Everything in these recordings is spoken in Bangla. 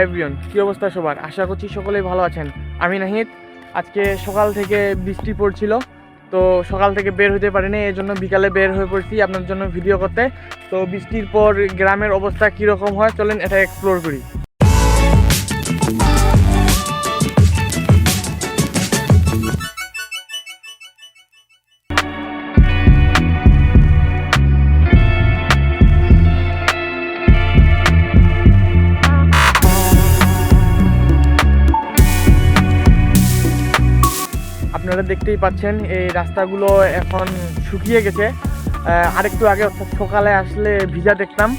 হাই এভরিওয়ান, কী অবস্থা সবার? আশা করছি সকলেই ভালো আছেন। আমি নাহিদ। আজকে সকাল থেকে বৃষ্টি পড়ছিল, তো সকাল থেকে বের হতে পারিনি, এই জন্য বিকালে বের হয়ে পড়ছি আপনার জন্য ভিডিও করতে। তো বৃষ্টির পর গ্রামের অবস্থা কীরকম হয় চলেন এটা এক্সপ্লোর করি। আপনারা দেখতেই পাচ্ছেন এই রাস্তাগুলো এখন শুকিয়ে গেছে। আরেকটু আগে অর্থাৎ সকালে আসলে ভিজা দেখতাম।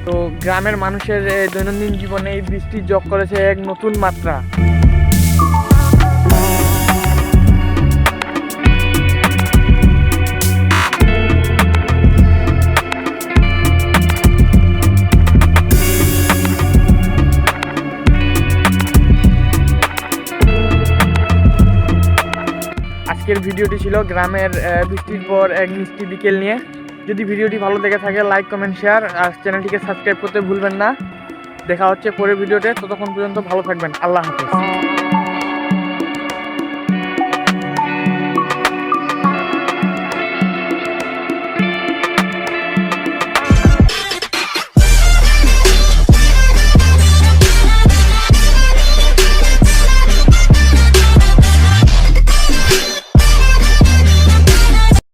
তো গ্রামের মানুষের দৈনন্দিন জীবনে এই বৃষ্টি যোগ করেছে এক নতুন মাত্রা। আজকের ভিডিওটি ছিল গ্রামের বৃষ্টির পর এক মিষ্টি বিকেল নিয়ে। যদি ভিডিওটি ভালো লেগে থাকে লাইক কমেন্ট শেয়ার আর চ্যানেলটিকে সাবস্ক্রাইব করতে ভুলবেন না। দেখা হচ্ছে পরের ভিডিওতে, ততক্ষণ পর্যন্ত ভালো থাকবেন। আল্লাহ হাফেজ।